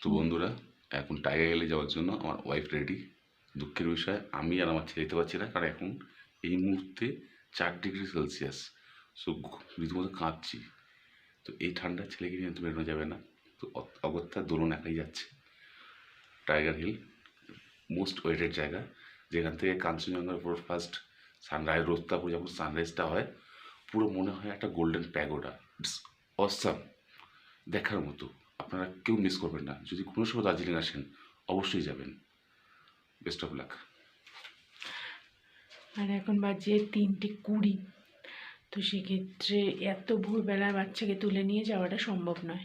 তো বন্ধুরা, এখন টাইগার হিলে যাওয়ার জন্য আমার ওয়াইফ রেডি। দুঃখের বিষয় আমি আর আমার ছেলে যেতে পারছি না, কারণ এখন এই মুহূর্তে 4 ডিগ্রি সেলসিয়াস। সো রীতিমতো কাঁদছি। তো এই ঠান্ডা ছেলেকে নিয়ে তো বেরোনো যাবে না। তো অগত্যা দোলন একাই যাচ্ছে। টাইগার হিল মোস্ট ওয়েটেড জায়গা, যেখান থেকে কাঞ্চনজঙ্ঘার উপর ফার্স্ট সানরাইজ, রোদটা পুরো যখন সানরাইজটা হয় পুরো মনে হয় একটা গোল্ডেন প্যাগোডা। ইটস অসাম, দেখার মতো। আপনারা কেউ মিস করবেন না। যদি কোনো সময় দার্জিলিং আসেন অবশ্যই যাবেন। Best of luck. আর এখন বাজে 3:20। তো সেক্ষেত্রে এত ভোরবেলা বাচ্চাকে তুলে নিয়ে যাওয়াটা সম্ভব নয়।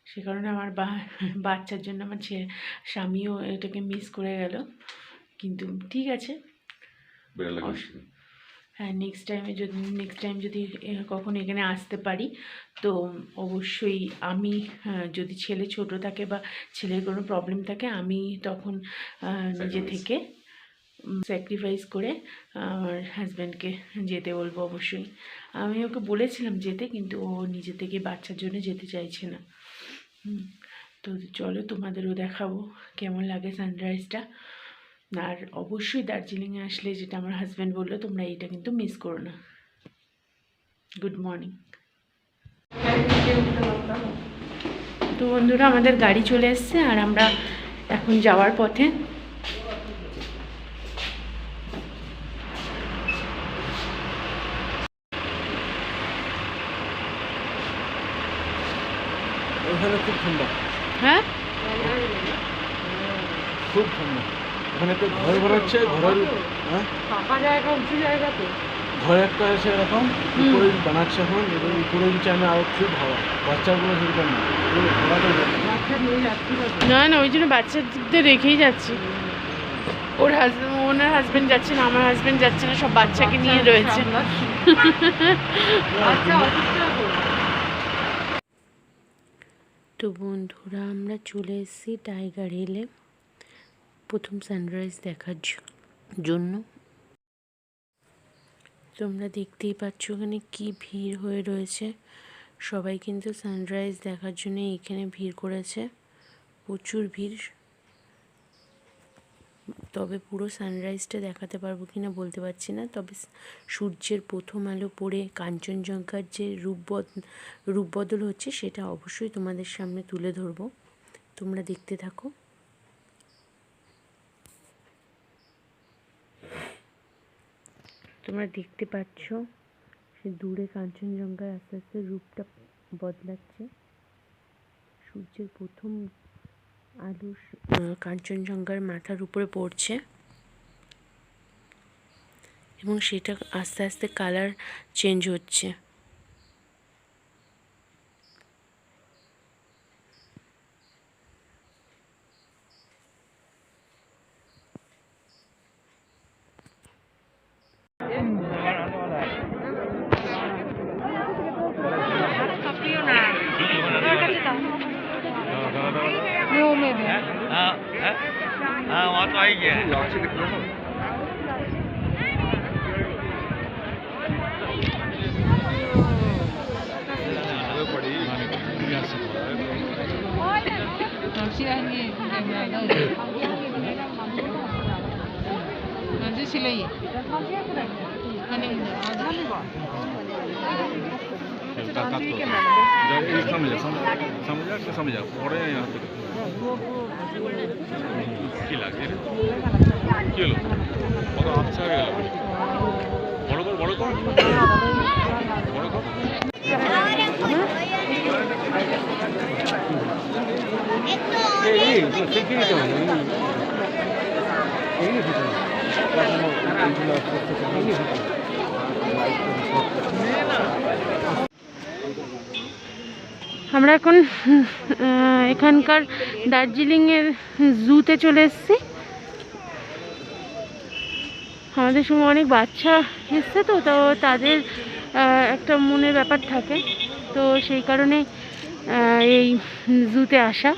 সে কারণে আমার বাচ্চার জন্য আমার স্বামীও এটাকে মিস করে গেল। কিন্তু ঠিক আছে, হ্যাঁ, নেক্সট টাইম যদি কখনো এখানে আসতে পারি তো অবশ্যই আমি, যদি ছেলে ছোট থাকে বা ছেলের কোনো প্রবলেম থাকে, আমি তখন নিজে থেকে স্যাক্রিফাইস করে আমার হাজব্যান্ডকে যেতে বলবো। অবশ্যই আমি ওকে বলেছিলাম যেতে, কিন্তু ও নিজে থেকে বাচ্চার জন্য যেতে চাইছে না। তো চলো, তোমাদেরও দেখাবো কেমন লাগে সানরাইজটা। আর অবশ্যই দার্জিলিংয়ে আসলে, যেটা আমার হাজব্যান্ড বললো, তোমরা এইটা কিন্তু মিস করো না। Good morning. তো বন্ধুরা, আমাদের গাড়ি চলে এসছে আর আমরা এখন যাওয়ার পথে। ওখানে খুব ঠান্ডা। হ্যাঁ, খুব ঠান্ডা। ওখানে তো ঘর বানাচ্ছে, ঘরের ফাঁকা জায়গা, উঁচু জায়গা, তো ঘর একটা আছে এরকম উপরে বানাচ্ছে এখন। এবং উপরে চাইনা আরো খুব হাওয়া। বাচ্চাগুলো সেরকম না না, ওই জন্য বাচ্চাদের রেখেই যাচ্ছি। ওনার হাজবেন্ড যাচ্ছে না, আমার হাজবেন্ড যাচ্ছে না, সব বাচ্চাকে নিয়ে রয়েছে। তো বন্ধুরা, আমরা চলে এসেছি টাইগার হিলে প্রথম সানরাইজ দেখার জন্য। তোমরা দেখতেই পাচ্ছ ওখানে কি ভিড় হয়ে রয়েছে। সবাই কিন্তু সানরাইজ দেখার জন্য এখানে ভিড় করেছে, প্রচুর ভিড়। তবে পুরো সানরাইজটা দেখাতে পারবো কিনা বলতে পারছি না। তবে সূর্যের প্রথম আলো পড়ে কাঞ্চনজঙ্ঘার যে রূপবদল হচ্ছে, সেটা অবশ্যই তোমাদের সামনে তুলে ধরবো। তোমরা দেখতে থাকো। তোমরা দেখতে পাচ্ছ সে দূরে কাঞ্চনজঙ্ঘার আস্তে আস্তে রূপটা বদলাচ্ছে। সূর্যের প্রথম আলো কাঞ্চনজঙ্ঘার মাথার উপরে পড়ছে এবং সেটা আস্তে আস্তে কালার চেঞ্জ হচ্ছে। वहाँ तो आई गया समझा পরে কি লাগে কি হলো কত আচ্ছা হয়ে গেল বড় কর বড় কর বড় কর আমরা এখন এখানকার দার্জিলিংয়ের জুতে চলে এসেছি। আমাদের সময় অনেক বাচ্চা এসছে, তো তাদের একটা মনের ব্যাপার থাকে, তো সেই কারণে এই জুতে আসা।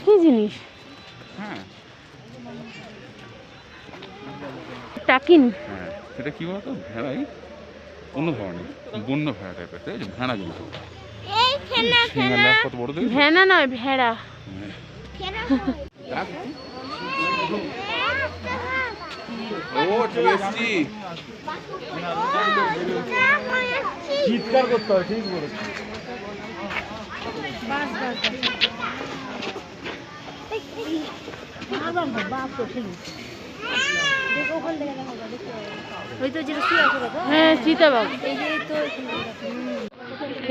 কি জিনিস? হ্যাঁ টাকিন। হ্যাঁ, সেটা কি বলতো, ভেড়াই অন্য ধরনের বন্য ভেড়া টাইপের, তাই যে ভেড়া কিন্তু ঠেঙার ল্যাপ কত বড় দেখেছো? ভেড়া নয়, ভেড়া। ও চলে এসছি। চিৎকার করতে হয়, ঠিক বলেছি। হ্যাঁ, চিতাবাঘ।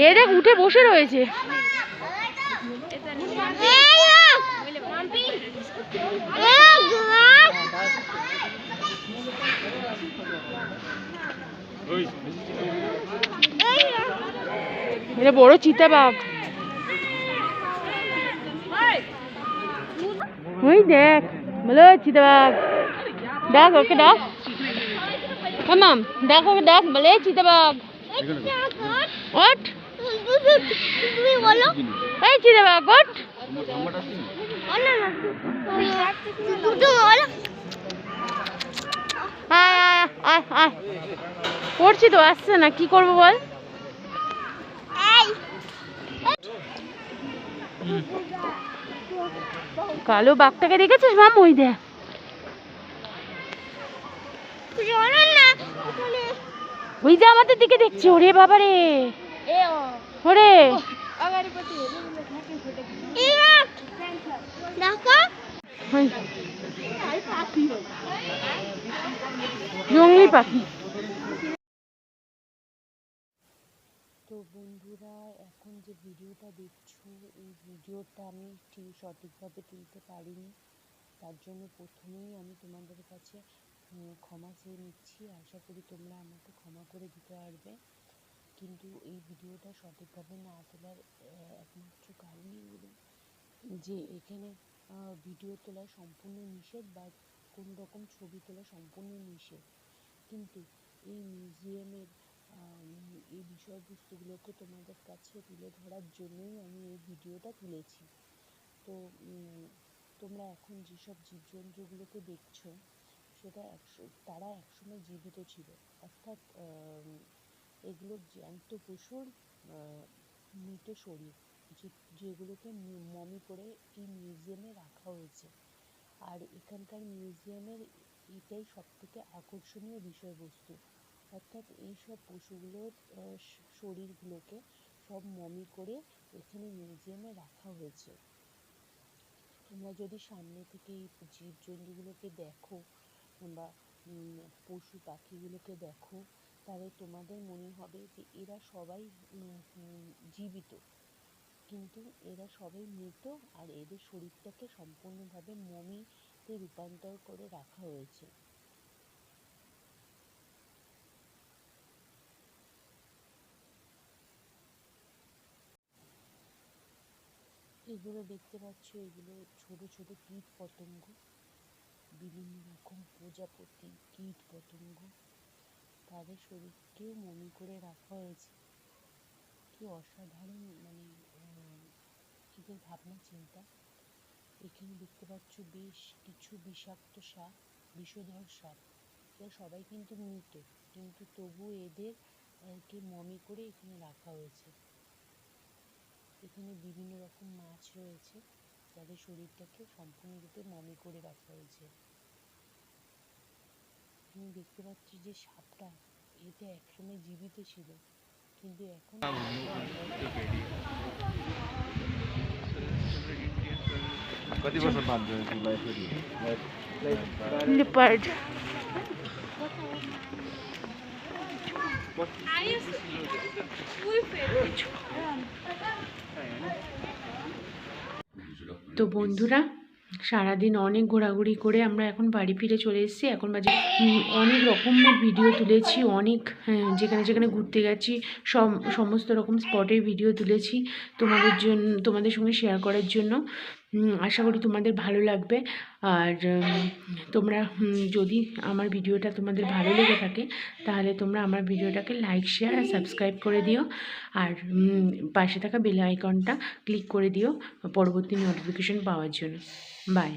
এ দেখ, উঠে বসে রয়েছে। এটা বড় চিতাবাঘ। ওই দেখ, বলো চিতাবাঘ। ডাক ওকে, ডাক। মাম, ডাক ওকে, ডাক, বলে চিতাবাঘ। ওঠ। তুমি বলো এই চিতাবাঘ, ওঠ। আয় আয় আয় আয়। করছি তো, আসছে না, কি করবো বল। কালো বাঘটাকে দেখেছিস মাম? ওই দেখ, ওই যে আমাদের দিকে দেখছে। ওরে বাবা রে, ওরে ওই জঙ্গলি পাখি। তো বন্ধুরা, এখন যে ভিডিওটা দেখছো, এই ভিডিওটা আমি ঠিক সঠিকভাবে তুলতে পারিনি, তার জন্য প্রথমেই আমি তোমাদের কাছে ক্ষমা চেয়ে নিচ্ছি। আশা করি তোমরা আমাকে ক্ষমা করে দিতে পারবে। কিন্তু এই ভিডিওটা সঠিকভাবে না তোলার একমাত্র কারণই হলো যে এখানে ভিডিও তোলা সম্পূর্ণ নিষেধ, বা কোনো রকম ছবি তোলা সম্পূর্ণ নিষেধ। কিন্তু এই মিউজিয়ামের এই বিষয়বস্তুগুলোকে তোমাদের কাছে তুলে ধরার জন্যই আমি এই ভিডিওটা তুলেছি। তো তোমরা এখন যেসব জীবজন্তুগুলোকে দেখছো, সেটা তারা একসময় জীবিত ছিল, অর্থাৎ এগুলো জ্যান্ত পশুর মৃত শরীর, যেগুলোকে মমি করে এই মিউজিয়ামে রাখা হয়েছে। আর এখানকার মিউজিয়ামের এটাই সবথেকে আকর্ষণীয় বিষয়বস্তু, অর্থাৎ এই সব পশুগুলোর শরীরগুলোকে সব মমি করে এখানে মিউজিয়ামে রাখা হয়েছে। তোমরা যদি সামনে থেকে এই জীবজন্তুগুলোকে দেখো বা পশু পাখিগুলোকে দেখো, তাহলে তোমাদের মনে হবে যে এরা সবাই জীবিত, কিন্তু এরা সবাই মৃত, আর এদের শরীরটাকে সম্পূর্ণভাবে মমিতে রূপান্তর করে রাখা হয়েছে। এগুলো দেখতে পাচ্ছ, এগুলো ছোট ছোট কীট পতঙ্গ, বিভিন্ন রকম প্রজাপতি কীট পতঙ্গ, তাদের শরীরকেও মমি করে রাখা হয়েছে। কি অসাধারণ, মানে এদের ভাবনা চিন্তা। এখানে দেখতে পাচ্ছ বেশ কিছু বিষাক্ত সাপ, বিষধর সাপ। এরা সবাই কিন্তু মৃত, কিন্তু তবু এদেরকে মমি করে এখানে রাখা হয়েছে। এখানে বিভিন্ন রকম মাছ রয়েছে, যাদের শরীরটাকে সম্পূর্ণরূপে মমি করে রাখা হয়েছে। তুমি দেখতে পাচ্ছি যে সাপটা, এটা একসময় জীবিত ছিল, কিন্তু এখন कति वर्ष बाद leopard. তো বন্ধুরা, সারাদিন অনেক ঘোরাঘুরি করে আমরা এখন বাড়ি ফিরে চলে এসেছি। এখন বাজে অনেক রকমের ভিডিও তুলেছি, অনেক যেখানে যেখানে ঘুরতে গেছি সমস্ত রকম স্পটের ভিডিও তুলেছি তোমাদের সঙ্গে শেয়ার করার জন্য। আশা করি তোমাদের ভালো লাগবে। আর তোমরা যদি আমার ভিডিওটা তোমাদের ভালো লেগে থাকে তাহলে তোমরা আমার ভিডিওটাকে লাইক, শেয়ার আর সাবস্ক্রাইব করে দিও। আর পাশে থাকা বেল আইকনটা ক্লিক করে দিও পরবর্তী নোটিফিকেশন পাওয়ার জন্য। বাই।